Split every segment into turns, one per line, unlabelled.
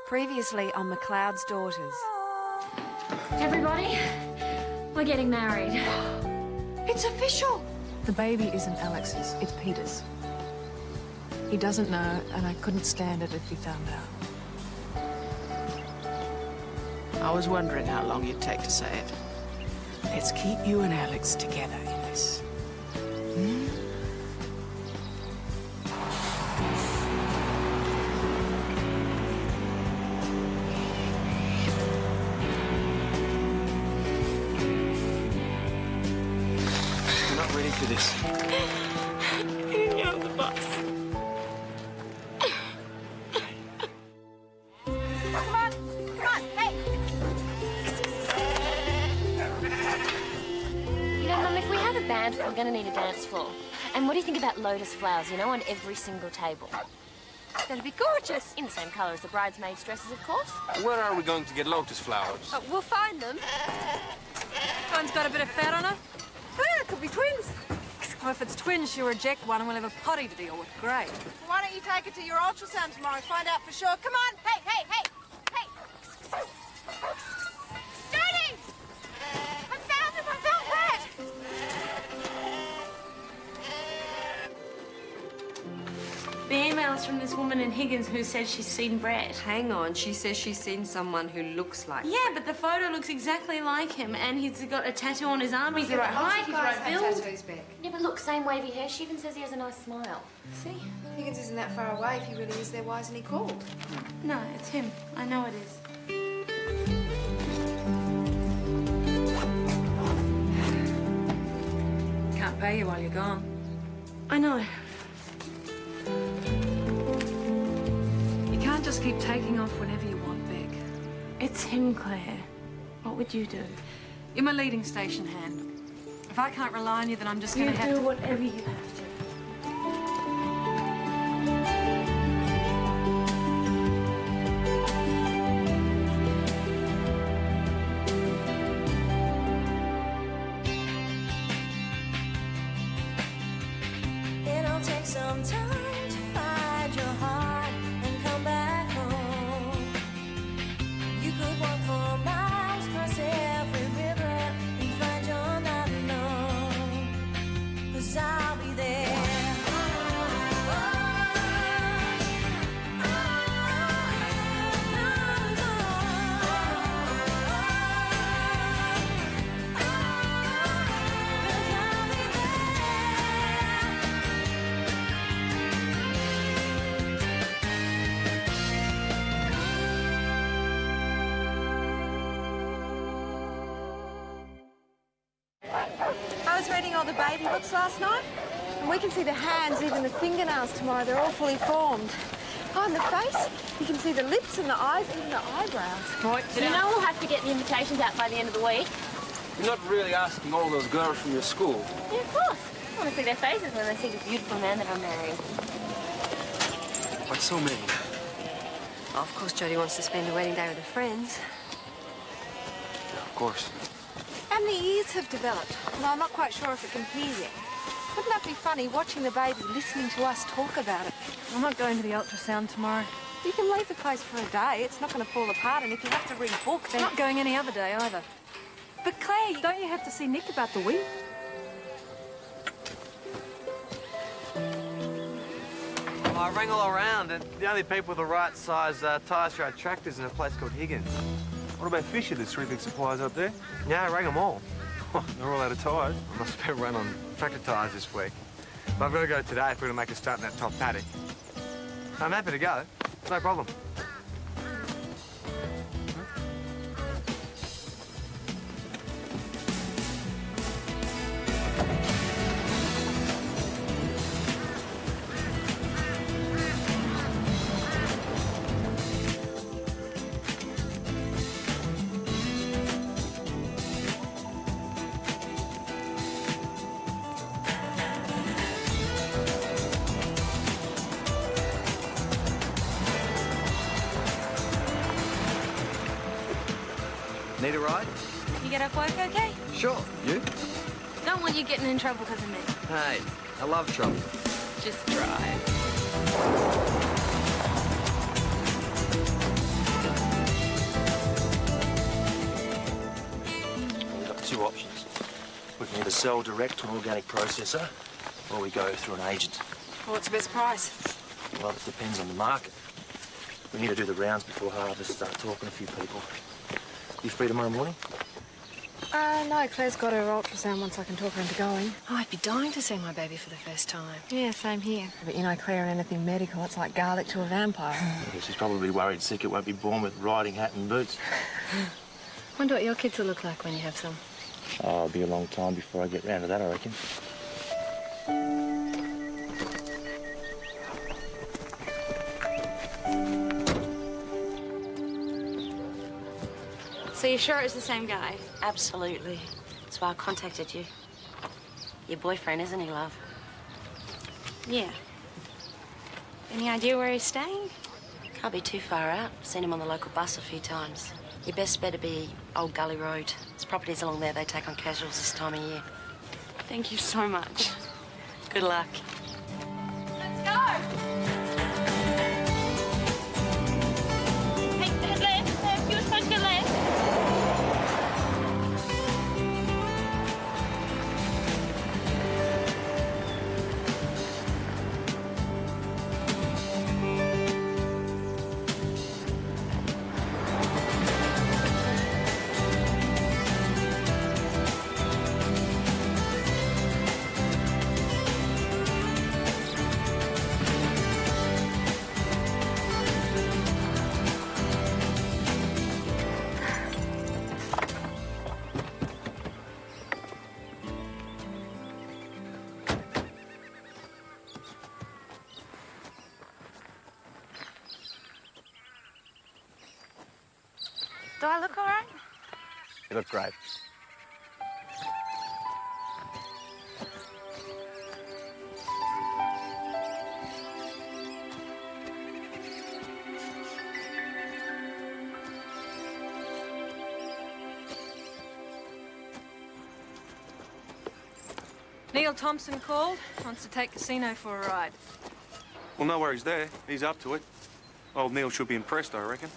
Previously on McLeod's Daughters.
Everybody, we're getting married.
It's official!
The baby isn't Alex's, it's Peter's. He doesn't know, and I couldn't stand it if he found out.
I was wondering how long you'd take to say it. Let's keep you and Alex together in this. Hmm?
You're not ready for this.
Getting out of the bus. We're going to need a dance floor. And what do you think about lotus flowers, you know, on every single table?
That'd be gorgeous.
In the same colour as the bridesmaids' dresses, of course.
Where are we going to get lotus flowers?
Oh, we'll find them. One's got a bit of fat on her. Oh, yeah, it could be twins. Well, if it's twins, she'll reject one and we'll have a potty to deal with. Great.
Well, why don't you take it to your ultrasound tomorrow and find out for sure? Come on! Hey, hey, hey! Hey! Jodi! I found him! I found Brad!
The email's from this woman in Higgins who says she's seen Brad.
Hang on, she says she's seen someone who looks like
Yeah, but the photo looks exactly like him, and he's got a tattoo on his arm. He's the right height, he's the right build. Yeah, but look, same wavy hair. She even says he has a nice smile. See?
Higgins isn't that far away. If he really is there, why isn't he called?
No, it's him. I know it is.
Can't pay you while you're gone.
I know.
You can't just keep taking off whenever you want, Beck.
It's him, Claire. What would you do?
You're my leading station hand. If I can't rely on you, then I'm just gonna have
do
to...
whatever you have to.
It'll take some time to find your heart and come back home. You could walk for miles, cross every river and find you're not alone. 'Cause I'll be there.
I was reading all the baby books last night, and we can see the hands, even the fingernails tomorrow. They're all fully formed. On the face, you can see the lips and the eyes, even the eyebrows.
Right,
You know we'll have to get the invitations out by the end of the week.
You're not really asking all those girls from your school.
Yeah, of course. I want to see their faces when they see the beautiful man that I'm marrying.
Like so many.
Well, of course, Jodi wants to spend a wedding day with her friends.
Yeah, of course.
How many ears have developed? No, I'm not quite sure if it can hear yet. Wouldn't that be funny, watching the baby, listening to us talk about it?
I'm not going to the ultrasound tomorrow.
You can leave the place for a day. It's not going to fall apart, and if you have to read books,
I'm
then...
not going any other day either.
But Claire,
Don't you have to see Nick about the wheat?
Well, I rang all around, and the only people with the right size tyres for our tractors in a place called Higgins.
What about Fisher, the three big suppliers up there?
Yeah, I rang them all.
They're all out of tyres.
I must have been run on tractor tyres this week. But I've got to go today if we're going to make a start in that top paddock. I'm happy to go. No problem.
Need a ride?
You get off work okay?
Sure. You?
Don't want you getting in trouble because of me.
Hey, I love trouble.
Just drive.
two options. We can either sell direct to an organic processor, or we go through an agent.
What's the best price?
Well, it depends on the market. We need to do the rounds before harvest, start talking to a few people. You free tomorrow morning?
No, Claire's got her ultrasound once I can talk her into going.
Oh, I'd be dying to see my baby for the first time.
Yeah, same here. But you know, Claire and anything medical, it's like garlic to a vampire.
Yeah, she's probably worried sick it won't be born with riding hat and boots.
Wonder what your kids will look like when you have some.
Oh, it'll be a long time before I get round to that, I reckon.
So you're sure it's the same guy?
Absolutely. That's why I contacted you. Your boyfriend, isn't he, love?
Yeah. Any idea where he's staying?
Can't be too far out. Seen him on the local bus a few times. Your best bet to be Old Gully Road. There's properties along there they take on casuals this time of year.
Thank you so much.
Good luck.
Let's go! Hey, left. You're supposed to go left. Do I look all right?
You look great.
Neil Thompson called. Wants to take Casino for a ride.
Well, no worries there. He's up to it. Old Neil should be impressed, I reckon.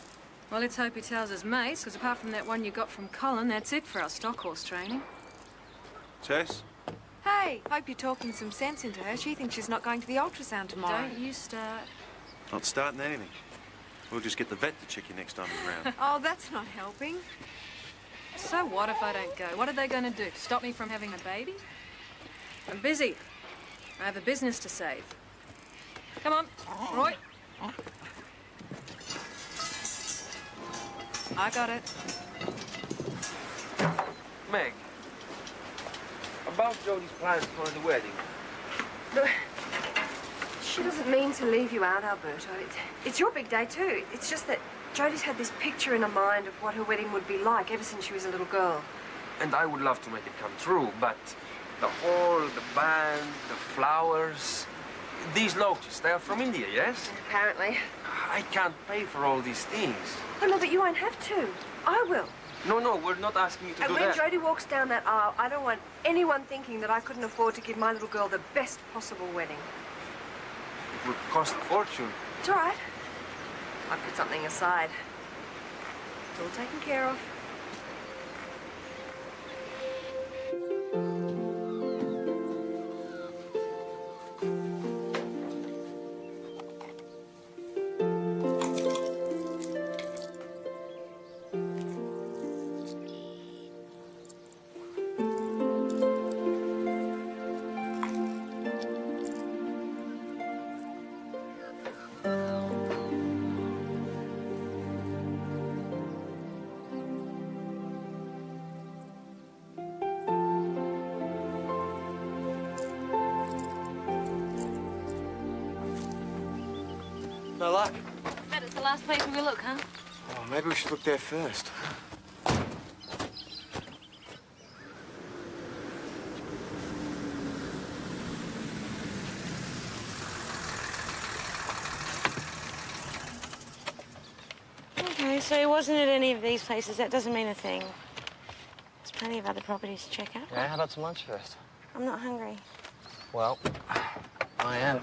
Well, let's hope he tells his mates, because apart from that one you got from Colin, that's it for our stock horse training.
Tess?
Hey, hope you're talking some sense into her. She thinks she's not going to the ultrasound tomorrow.
Don't you start.
Not starting anything. We'll just get the vet to check you next time he's around.
Oh, that's not helping.
So what if I don't go? What are they going to do? Stop me from having a baby? I'm busy. I have a business to save. Come on, Roy.
I got it.
Meg, about Jodi's plans for the wedding.
Look, she doesn't mean to leave you out, Alberto. It's your big day, too. It's just that Jodi's had this picture in her mind of what her wedding would be like ever since she was a little girl.
And I would love to make it come true, but the hall, the band, the flowers, these loaches, they are from India, yes?
Apparently.
I can't pay for all these things.
Oh, no, but you won't have to. I will.
No, we're not asking you to
And
do
when
that.
Jodi walks down that aisle, I don't want anyone thinking that I couldn't afford to give my little girl the best possible wedding.
It would cost a fortune.
It's all right. I put something aside. It's all taken care of.
No luck.
Bet it's the last place we look, huh?
Oh, maybe we should look there first.
Okay, so he wasn't at any of these places. That doesn't mean a thing. There's plenty of other properties to check out.
Yeah, how about some lunch first?
I'm not hungry.
Well, I am.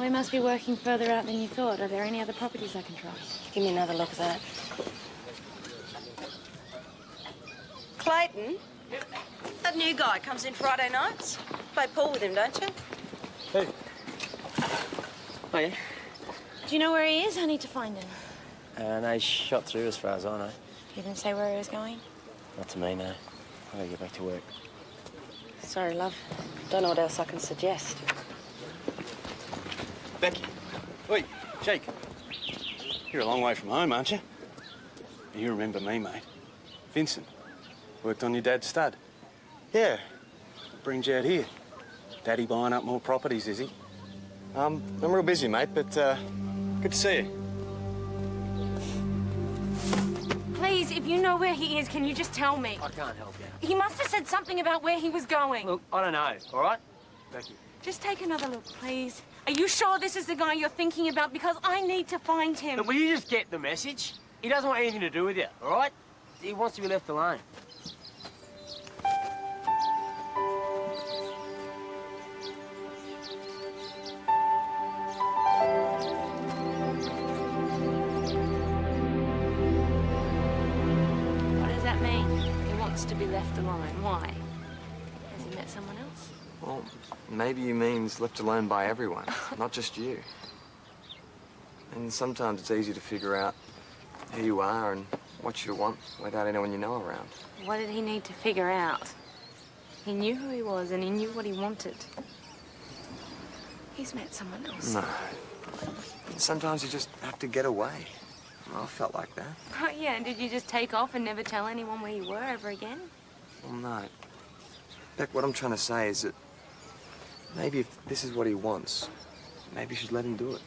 we must be working further out than you thought. Are there any other properties I can try?
Give me another look at that. Clayton? That new guy comes in Friday nights. Play pool with him, don't you?
Hey. Oh, yeah?
Do you know where he is? I need to find him.
No, he's shot through as far as I know.
He didn't say where he was going?
Not to me, no. I gotta get back to work.
Sorry, love. Don't know what else I can suggest.
Becky. Oi, Jake. You're a long way from home, aren't you? You remember me, mate. Vincent. Worked on your dad's stud. Yeah. Brings you out here. Daddy buying up more properties, is he? I'm real busy, mate, but good to see you.
Please, if you know where he is, can you just tell me?
I can't help you.
He must have said something about where he was going.
Look, I don't know, all right? Becky.
Just take another look, please. Are you sure this is the guy you're thinking about? Because I need to find him.
Look, will you just get the message? He doesn't want anything to do with you, all right? He wants to be left alone.
What does that mean? He wants to be left alone. Why? Has he met someone else?
Well, maybe he means left alone by everyone, not just you. And sometimes it's easy to figure out who you are and what you want without anyone you know around.
What did he need to figure out? He knew who he was and he knew what he wanted. He's met someone else.
No. Sometimes you just have to get away. Well, I felt like that.
Oh, yeah, and did you just take off and never tell anyone where you were ever again?
Well, no. Beck, what I'm trying to say is that maybe if this is what he wants, maybe you should let him do it.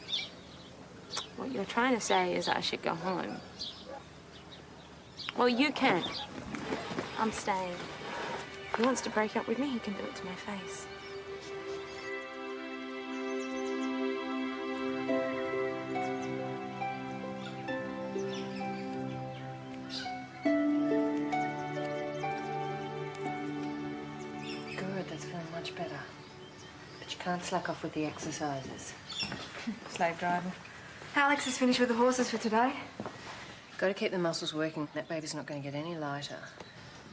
What you're trying to say is I should go home. Well, you can. I'm staying. If he wants to break up with me, he can do it to my face.
Good, that's feeling much better. But you can't slack off with the exercises.
Slave driving. Alex is finished with the horses for today.
Got to keep the muscles working. That baby's not going to get any lighter.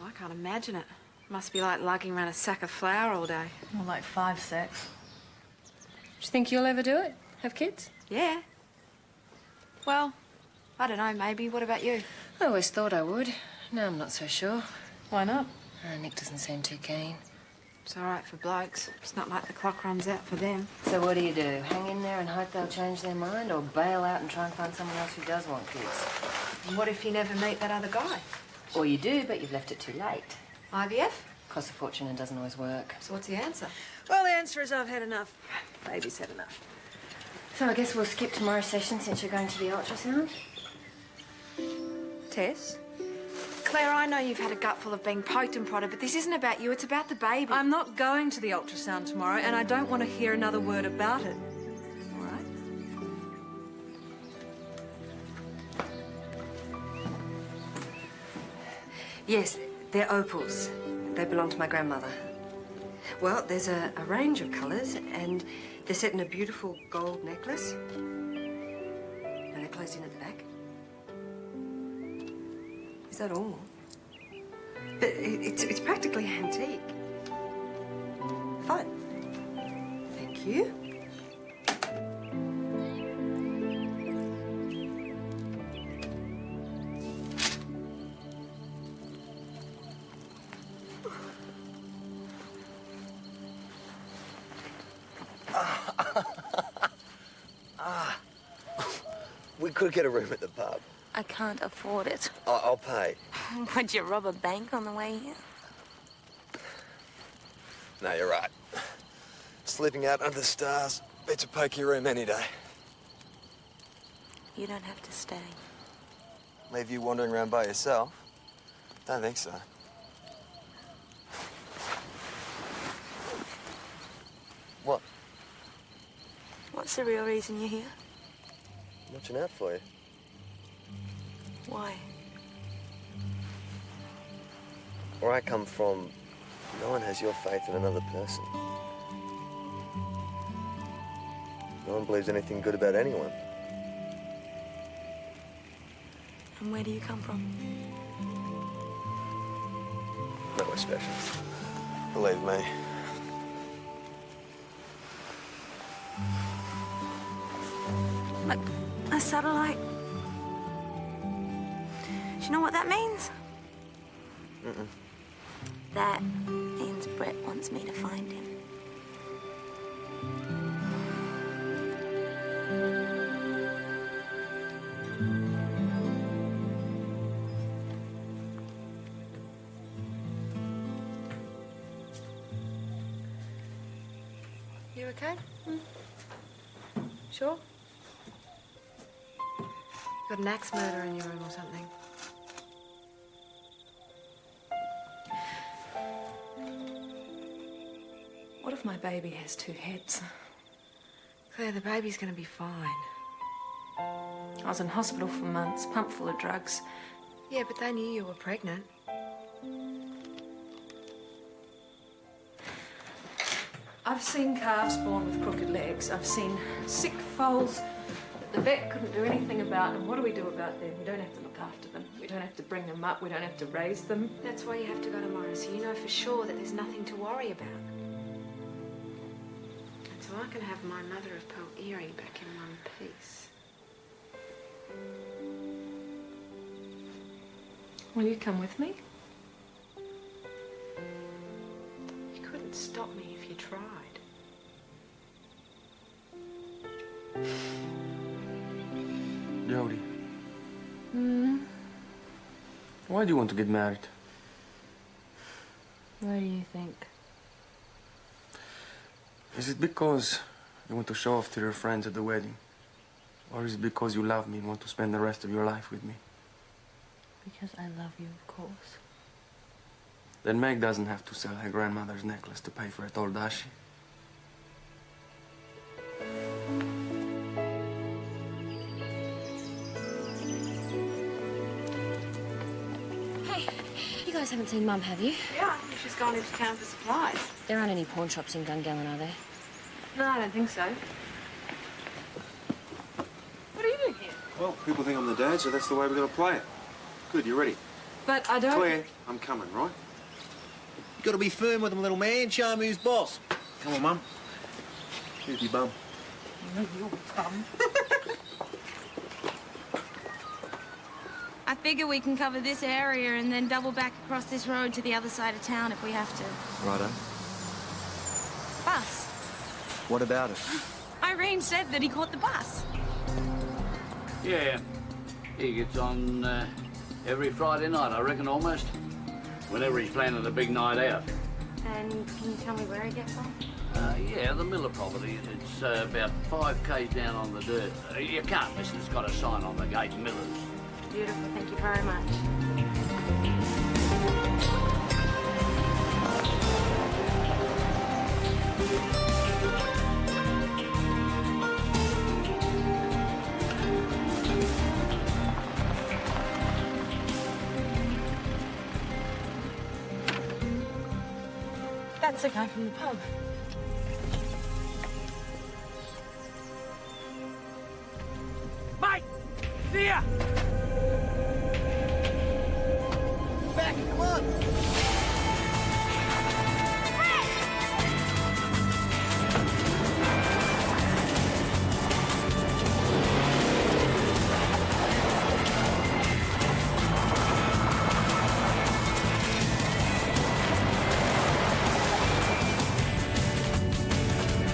I can't imagine it. Must be like lugging around a sack of flour all day.
More like 5 sacks.
Do you think you'll ever do it? Have kids?
Yeah. Well, I don't know, maybe. What about you?
I always thought I would. Now I'm not so sure.
Why not?
Nick doesn't seem too keen.
It's all right for blokes. It's not like the clock runs out for them.
So what do? Hang in there and hope they'll change their mind, or bail out and try and find someone else who does want kids?
And what if you never meet that other guy?
Or you do, but you've left it too late.
IVF?
Costs a fortune and doesn't always work.
So what's the answer?
Well, the answer is I've had enough. Baby's had enough.
So I guess we'll skip tomorrow's session since you're going to the ultrasound.
Tess? Claire, I know you've had a gutful of being poked and prodded, but this isn't about you, it's about the baby.
I'm not going to the ultrasound tomorrow, and I don't want to hear another word about it. All right?
Yes, they're opals. They belong to my grandmother. Well, there's a range of colours, and they're set in a beautiful gold necklace. And they're closed in at the back. Is that all? But it's practically antique. Fine. Thank you.
We could get a room at the pub.
I can't afford it.
I'll pay.
Would you rob a bank on the way here?
No, you're right. Sleeping out under the stars beats a pokey room any day.
You don't have to stay.
Leave you wandering around by yourself? Don't think so. What?
What's the real reason you're here?
I'm watching out for you.
Why?
Where I come from, no one has your faith in another person.
No one believes anything good about anyone.
And where do you come from?
Nowhere special. Believe me.
Look, a satellite. Do you know what that means?
Mm-mm.
That means Brett wants me to find him. You okay? Sure? Got an axe murder in your room or something?
What if my baby has two heads?
Claire, the baby's gonna be fine.
I was in hospital for months, pumped full of drugs.
Yeah, but they knew you were pregnant.
I've seen calves born with crooked legs. I've seen sick foals that the vet couldn't do anything about. And what do we do about them? We don't have to look after them. We don't have to bring them up. We don't have to raise them.
That's why you have to go tomorrow, so you know for sure that there's nothing to worry about. And so I can have my mother of pearl earring back in one piece.
Will you come with me?
You couldn't stop me if you tried.
Jodi. Why do you want to get married?
What do you think?
Is it because you want to show off to your friends at the wedding? Or is it because you love me and want to spend the rest of your life with me?
Because I love you, of course.
Then Meg doesn't have to sell her grandmother's necklace to pay for it all, does she?
Hey, you guys haven't seen Mum, have you?
Yeah, I think she's gone into town for supplies.
There aren't any pawn shops in Dungallen, are there?
No, I don't think so. What are you doing here?
Well, people think I'm the dad, so that's the way we're going to play it. Good, you ready?
But I don't...
Claire, I'm coming, right?
You got to be firm with him, little man. Show him who's boss. Come on, Mum. Here's your bum.
Your bum.
I figure we can cover this area and then double back across this road to the other side of town if we have to.
Righto.
Bus.
What about it?
Irene said that he caught the bus.
Yeah. He gets on every Friday night, I reckon, almost. Whenever he's planning a big night out.
And can you tell me where he gets on?
Yeah, the Miller property. It's about 5 k's down on the dirt. You can't miss it. It's got a sign on the gate, Miller's.
Beautiful, thank you very much.
That's the guy from the pub.
Mate! See ya!
Back, come on!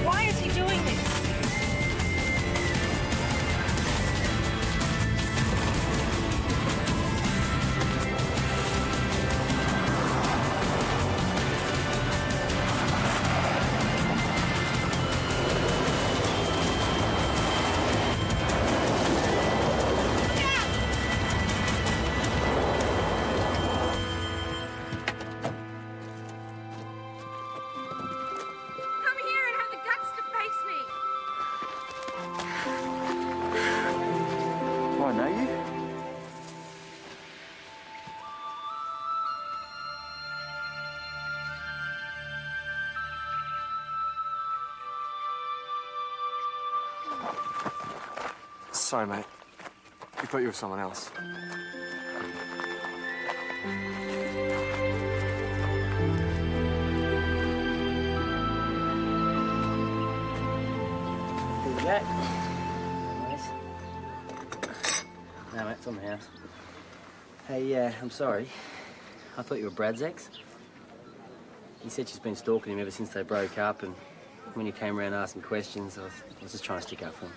Why is he doing this?
Sorry, mate. We thought you were someone else.
Jack. No, mate, it's on the house. Hey, I'm sorry. I thought you were Brad's ex. He said she's been stalking him ever since they broke up, and when you came around asking questions, I was just trying to stick up for him.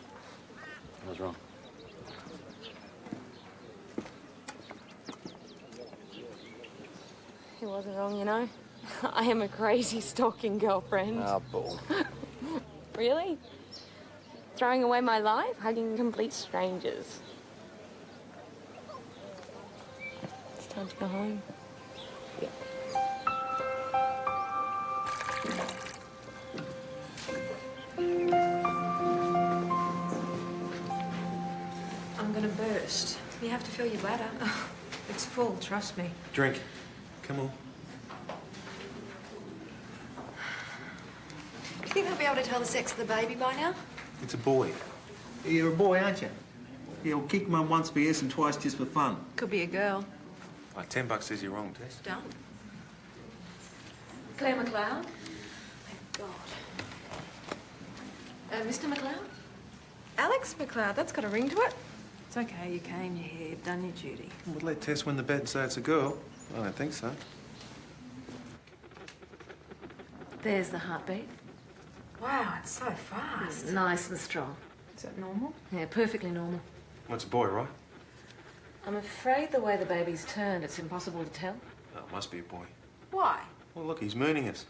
I was wrong.
He wasn't wrong, you know. I am a crazy stalking girlfriend.
Ah, bull.
Really? Throwing away my life, hugging complete strangers. It's time to go home.
I'm gonna burst. You have to fill your bladder. It's full, trust me.
Drink. Come on.
Do you think I'll be able to tell the sex of the baby by now?
It's a boy.
You're a boy, aren't you? Yeah, well, kick mum once for yes and twice just for fun.
Could be a girl.
Like $10 says you're wrong, Tess.
Done.
Claire McLeod? Thank God. Mr. McLeod?
Alex McLeod, that's got a ring to it.
It's okay, you came, you're here, you've done your duty.
Would let Tess win the bet and say it's a girl. I don't think so.
There's the heartbeat. Wow, it's so fast. Nice and strong. Is that normal? Yeah, perfectly normal.
Well, it's a boy, right?
I'm afraid the way the baby's turned, it's impossible to tell.
Oh, it must be a boy.
Why?
Well, look, he's mooning us.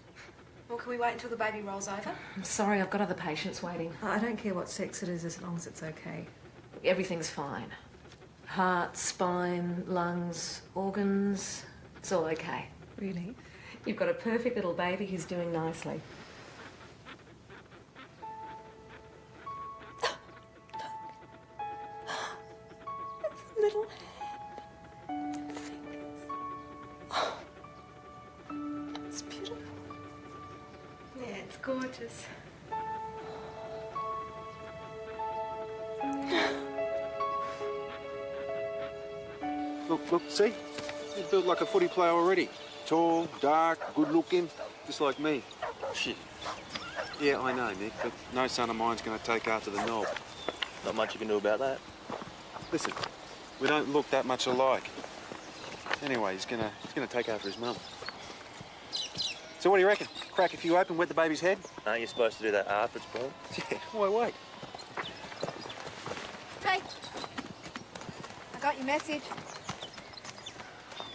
Well, can we wait until the baby rolls over?
I'm sorry, I've got other patients waiting. I don't care what sex it is as long as it's okay. Everything's fine. Heart, spine, lungs, organs, it's all okay. Really? You've got a perfect little baby who's doing nicely.
Little it's beautiful. Yeah, it's gorgeous.
Look, see? He's built like a footy player already. Tall, dark, good-looking, just like me. Shit. Yeah, I know, Nick, but no son of mine's going to take after the knob.
Not much you can do about that.
Listen, we don't look that much alike. Anyway, he's gonna take after his mum. So what do you reckon? Crack a few open, wet the baby's head?
Aren't you supposed to do that after it's born?
Yeah, why wait?
Hey, I got your message.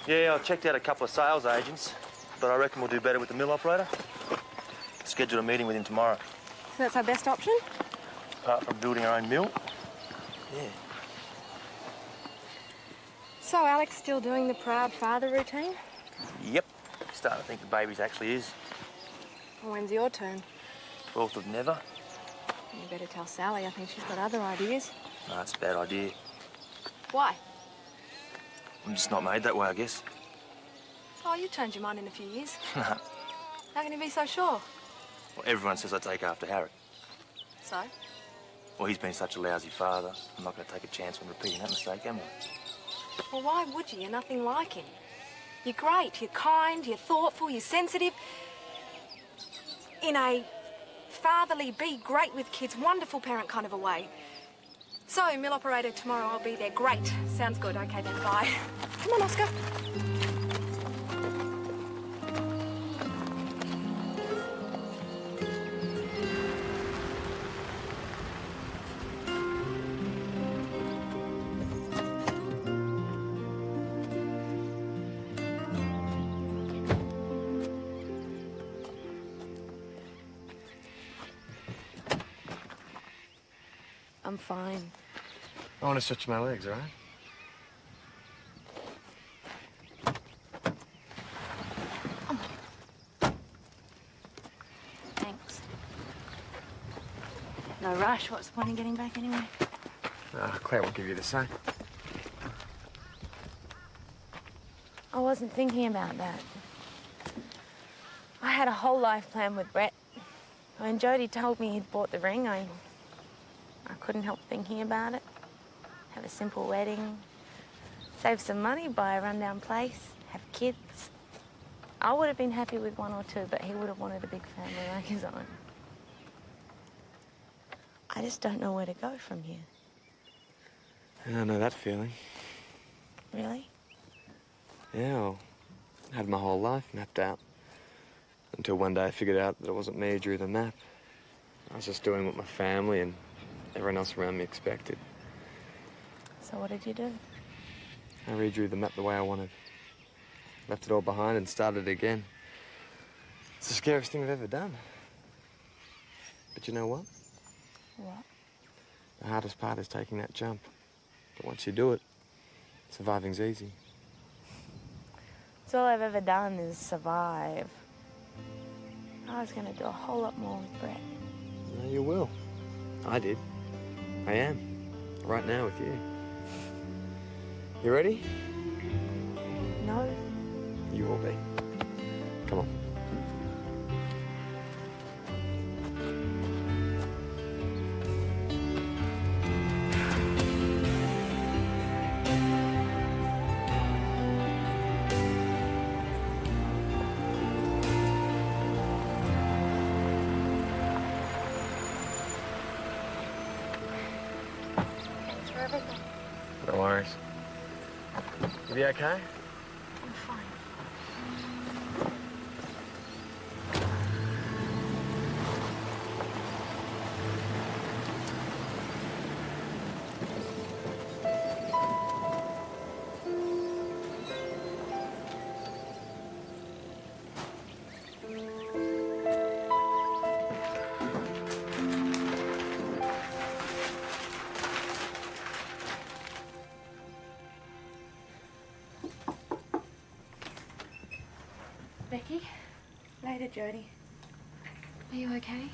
Yeah, I checked out a couple of sales agents, but I reckon we'll do better with the mill operator. Scheduled a meeting with him tomorrow.
So that's our best option?
Apart from building our own mill. Yeah.
So Alex still doing the proud father routine?
Yep. Starting to think the baby's actually is.
Well, when's your turn?
12th of never.
You better tell Sally. I think she's got other ideas.
No, that's a bad idea.
Why?
I'm just not made that way, I guess.
Oh, you changed your mind in a few years.
No.
How can you be so sure?
Well, everyone says I take after Harry.
So?
Well, he's been such a lousy father. I'm not going to take a chance on repeating that mistake, am I?
Well, why would you? You're nothing like him. You're great, you're kind, you're thoughtful, you're sensitive. In a fatherly, be great with kids, wonderful parent kind of a way. So, mill operator tomorrow, I'll be there. Great. Sounds good. Okay then, bye. Come on, Oscar. I'm fine.
I want to stretch my legs, all right?
Thanks. No rush. What's the point in getting back anyway?
Claire will give you the same.
I wasn't thinking about that. I had a whole life plan with Brett. When Jodi told me he'd bought the ring, I couldn't help thinking about it. a simple wedding, save some money, buy a rundown place, have kids. I would have been happy with 1 or 2, but he would have wanted a big family like his own. I just don't know where to go from here.
I know that feeling.
Really?
Yeah, well, I had my whole life mapped out. Until one day I figured out that it wasn't me who drew the map. I was just doing what my family and everyone else around me expected.
So what did you do?
I redrew the map the way I wanted. Left it all behind and started again. It's the scariest thing I've ever done. But you know what?
What?
The hardest part is taking that jump. But once you do it, surviving's easy.
It's all I've ever done is survive. I was going to do a whole lot more with Brett.
No, you will. I did. I am. Right now with you. You ready?
No.
You will be. Come on.
Thanks for everything.
No worries. You be okay?
I'm fine. Becky? Later, Jodi.
Are you okay?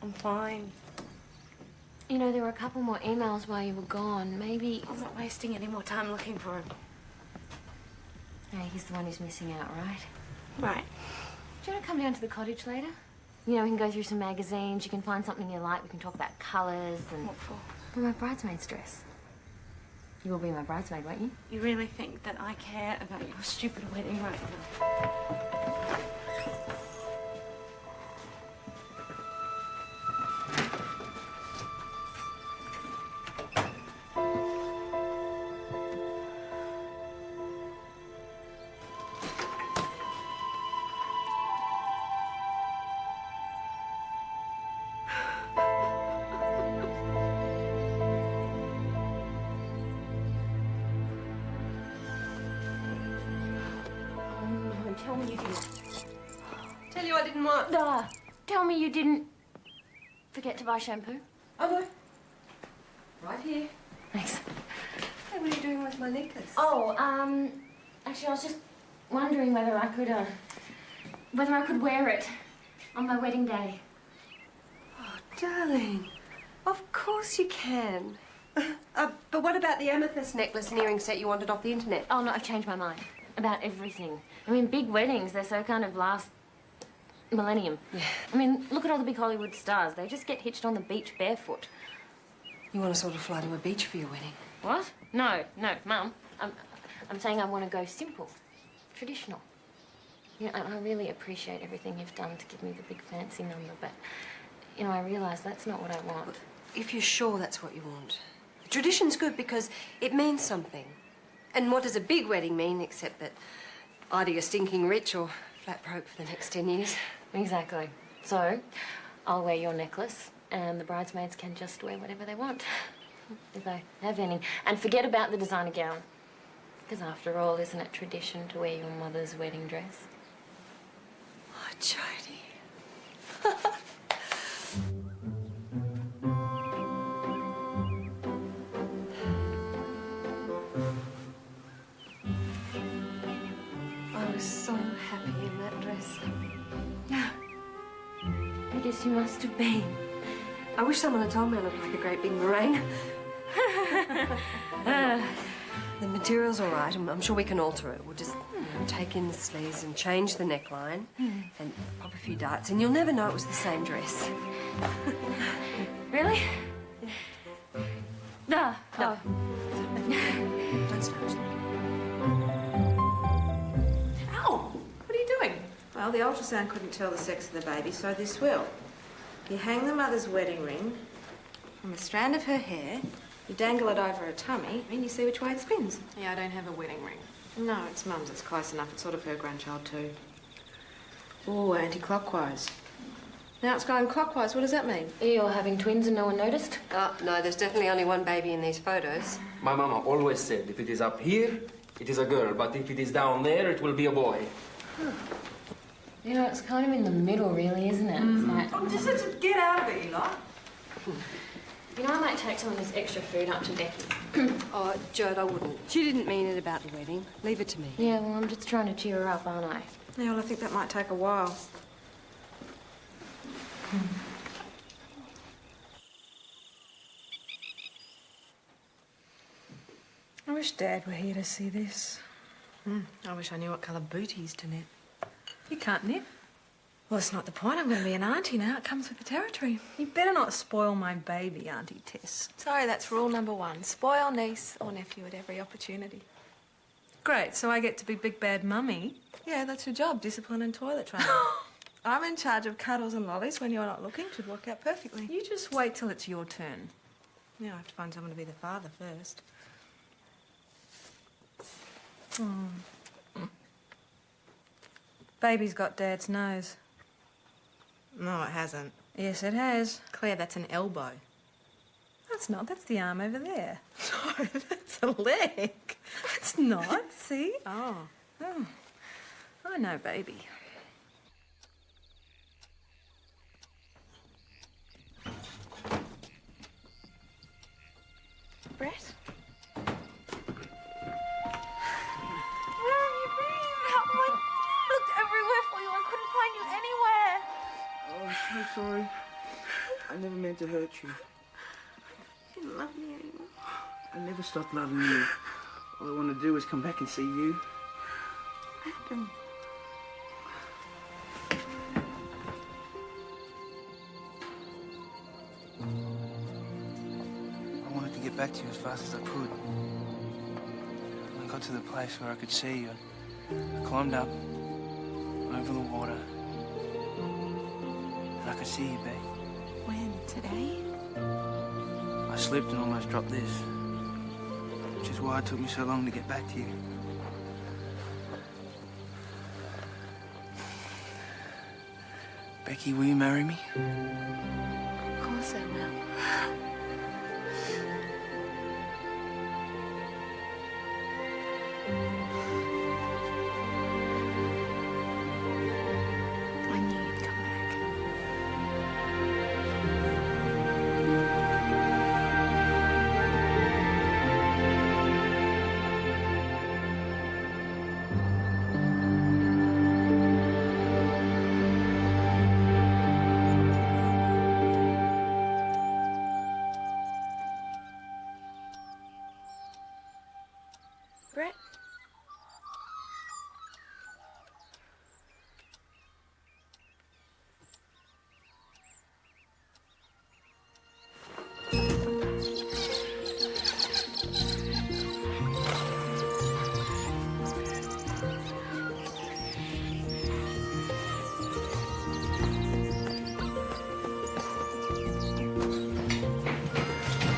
I'm fine.
You know, there were a couple more emails while you were gone. Maybe...
I'm not wasting any more time looking for him.
Hey, he's the one who's missing out, right?
Right.
Do you want to come down to the cottage later? You know, we can go through some magazines, you can find something you like, we can talk about colours and...
What for?
For my bridesmaid's dress. You will be my bridesmaid, won't you?
You really think that I care about your stupid wedding right now?
Tell me you didn't.
Tell you I didn't want.
Tell me you didn't forget to buy shampoo.
Oh, no. Right here.
Thanks.
Hey, what are you doing with my necklace?
Oh, actually, I was just wondering whether I could wear it on my wedding day.
Oh, darling. Of course you can. But what about the amethyst necklace and earring set you wanted off the internet?
Oh, no, I've changed my mind about everything. I mean, big weddings, they're so kind of last millennium.
Yeah.
I mean, look at all the big Hollywood stars. They just get hitched on the beach barefoot.
You want to sort of fly to a beach for your wedding?
What? No, Mum. I'm saying I want to go simple, traditional. You know, and I really appreciate everything you've done to give me the big fancy number, but, you know, I realise that's not what I want.
If you're sure that's what you want. Tradition's good because it means something. And what does a big wedding mean except that either you're stinking rich or flat broke for the next 10 years?
Exactly. So, I'll wear your necklace and the bridesmaids can just wear whatever they want, if they have any. And forget about the designer gown. Because after all, isn't it tradition to wear your mother's wedding dress?
Oh, Jodi. I was so happy in that dress.
Yeah. I guess you must have been.
I wish someone had told me I looked like a great big meringue. The material's all right. I'm sure we can alter it. We'll just take in the sleeves and change the neckline and pop a few darts, and you'll never know it was the same dress.
Really? No.
No.
Don't start.
Ow! What are you doing? Well, the ultrasound couldn't tell the sex of the baby, so this will. You hang the mother's wedding ring from a strand of her hair, you dangle it over her tummy, and you see which way it spins.
Yeah, I don't have a wedding ring.
No, it's Mum's. It's close enough. It's sort of her grandchild, too. Oh, anti-clockwise. Now it's going clockwise. What does that mean?
You're having twins and no one noticed?
No, there's definitely only one baby in these photos.
My mama always said, if it is up here, it is a girl, but if it is down there, it will be a boy.
You know, it's kind of in the middle, really, isn't it? It's like...
Oh, just get out of it, Eli.
You know, I might take some of this extra food up to Becky.
Oh, Jodi, I wouldn't. She didn't mean it about the wedding. Leave it to me.
Yeah, well, I'm just trying to cheer her up, aren't I?
Yeah, well, I think that might take a while. I wish Dad were here to see this.
I wish I knew what colour booties to knit.
You can't knit.
Well, it's not the point. I'm going to be an auntie now. It comes with the territory.
You better not spoil my baby, Auntie Tess.
Sorry, that's rule number 1. Spoil niece or nephew at every opportunity.
Great, so I get to be big bad mummy.
Yeah, that's your job, discipline and toilet training. I'm in charge of cuddles and lollies when you're not looking. Should work out perfectly.
You just wait till it's your turn.
Yeah, I have to find someone to be the father first.
Baby's got Dad's nose.
No, it hasn't.
Yes, it has.
Claire, that's an elbow.
That's not. That's the arm over there. No, that's a leg. That's not. See?
Oh.
I know, baby.
Brett?
Where have you been? I looked everywhere for you. I couldn't find you anywhere.
Oh, I'm so sorry. I never meant to hurt you.
You didn't love me anymore.
I never stopped loving you. All I want to do is come back and see you.
What happened?
I wanted to get back to you as fast as I could. When I got to the place where I could see you, I climbed up over the water, and I could see you, Beck.
When? Today?
I slipped and almost dropped this, which is why it took me so long to get back to you. Becky, will you marry me?
Of course I will. I knew you'd come back. Brett?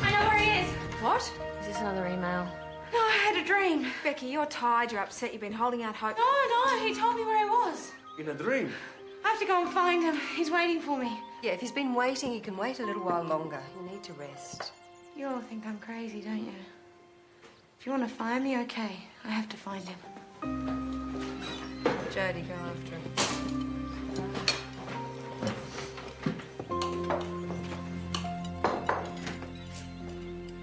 I know where he is.
What?
Is this another email?
No, I had a dream. Becky, you're tired, you're upset, you've been holding out hope.
No, he told me where he was.
In a dream?
I have to go and find him. He's waiting for me.
Yeah, if he's been waiting, he can wait a little while longer. You need to rest.
You all think I'm crazy, don't you? If you want to find me, okay. I have to find him.
Jodi, go after him.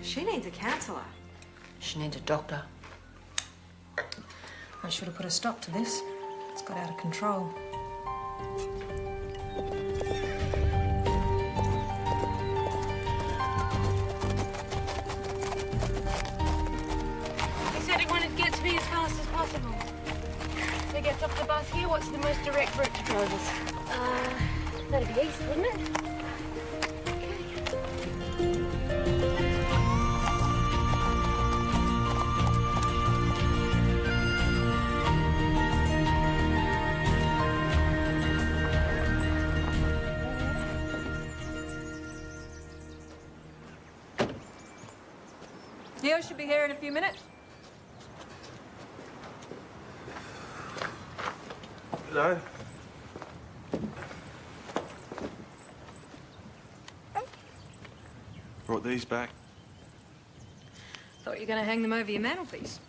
She needs a counsellor.
She needs a doctor.
I should have put a stop to this. It's got out of control.
He said he wanted to get to me as fast as possible. So he gets off the bus here. What's the most direct route to Drovers?
That'd be east, wouldn't it?
Leo should be here in a few minutes.
Hello. Brought these back.
Thought you were going to hang them over your mantelpiece.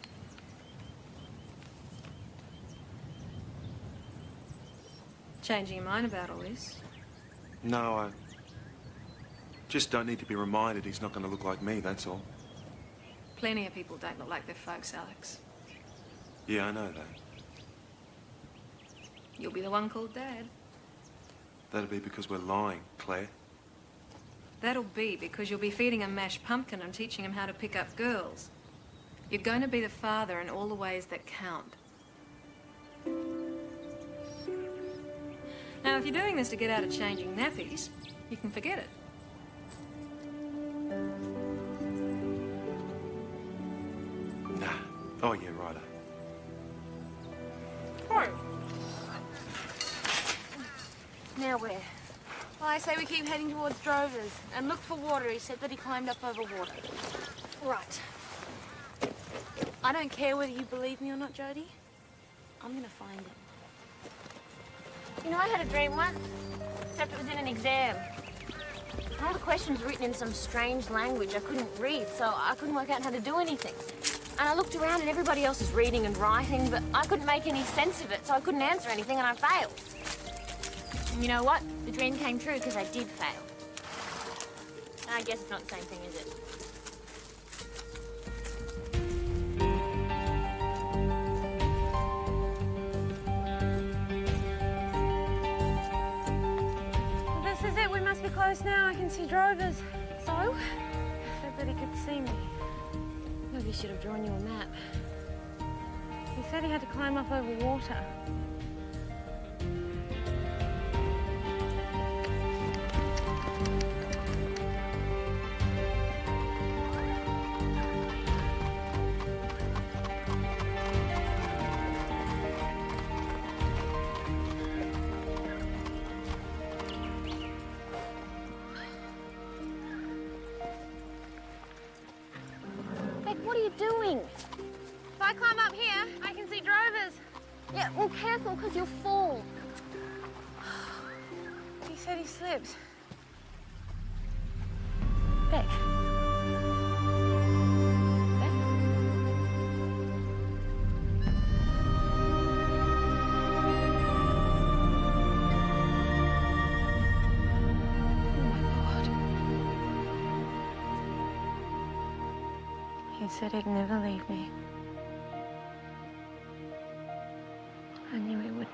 Changing your mind about all this?
No, I just don't need to be reminded he's not going to look like me, that's all.
Plenty of people don't look like their folks, Alex.
Yeah, I know that.
You'll be the one called Dad.
That'll be because we're lying, Claire.
That'll be because you'll be feeding him mashed pumpkin and teaching him how to pick up girls. You're going to be the father in all the ways that count. Now, if you're doing this to get out of changing nappies, you can forget it.
Nah. Oh, yeah, righto.
Now where? Well, I say we keep heading towards Drover's and look for water. He said that he climbed up over water. Right. I don't care whether you believe me or not, Jodi. I'm gonna find him.
You know, I had a dream once, except it was in an exam. All the questions were written in some strange language I couldn't read, so I couldn't work out how to do anything. And I looked around and everybody else was reading and writing, but I couldn't make any sense of it, so I couldn't answer anything and I failed. And you know what? The dream came true because I did fail. And I guess it's not the same thing, is it?
This is it. We must be close now. I can see Drover's. So? He said that he could see me.
Maybe I should have drawn you a map.
He said he had to climb up over water.
What are you doing?
If I climb up here, I can see Drover's.
Yeah, well, careful, because you'll fall.
He said he slipped.
Beck.
He said he'd never leave me. I knew he wouldn't.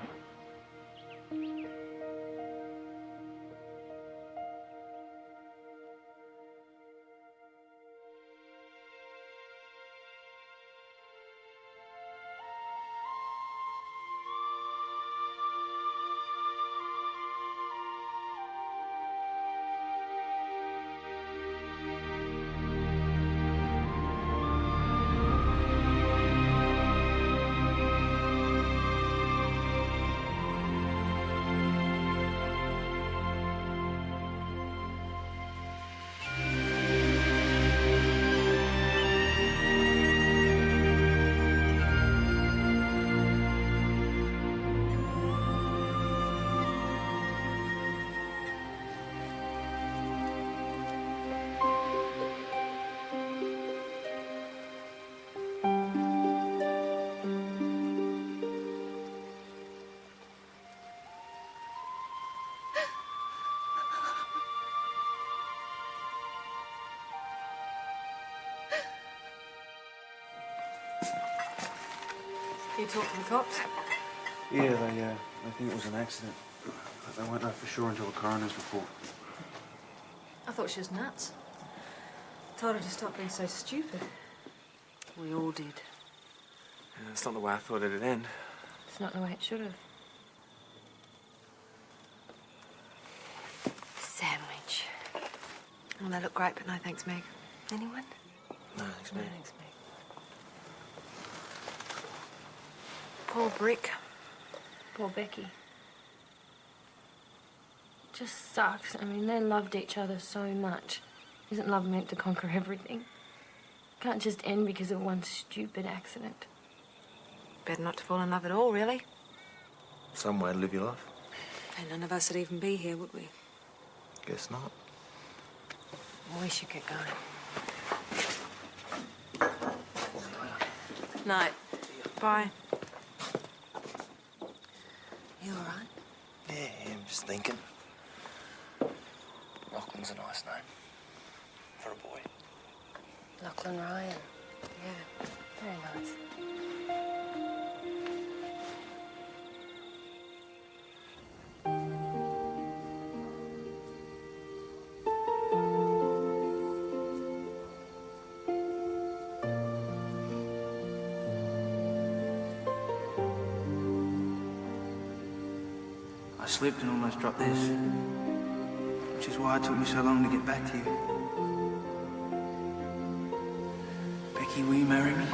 You talk to the cops?
Yeah, they think it was an accident. But they won't know for sure until the coroner's report.
I thought she was nuts. Told her to stop being so stupid. We all did.
Yeah, that's not the way I thought it'd end.
It's not the way it should have.
Sandwich. Well, they look great, but no thanks, Meg. Anyone?
No, thanks, Meg.
No, thanks, Meg. Poor Brick.
Poor Becky. Just sucks. I mean, they loved each other so much. Isn't love meant to conquer everything? Can't just end because of one stupid accident.
Better not to fall in love at all, really.
Some way to live your life.
And none of us would even be here, would we?
Guess not.
We should get going.
Night. Bye.
You all right?
Yeah, I'm just thinking. Lachlan's a nice name. For a boy.
Lachlan Ryan. Yeah, very nice.
I slipped and almost dropped this, which is why it took me so long to get back to you. Becky, will you marry me?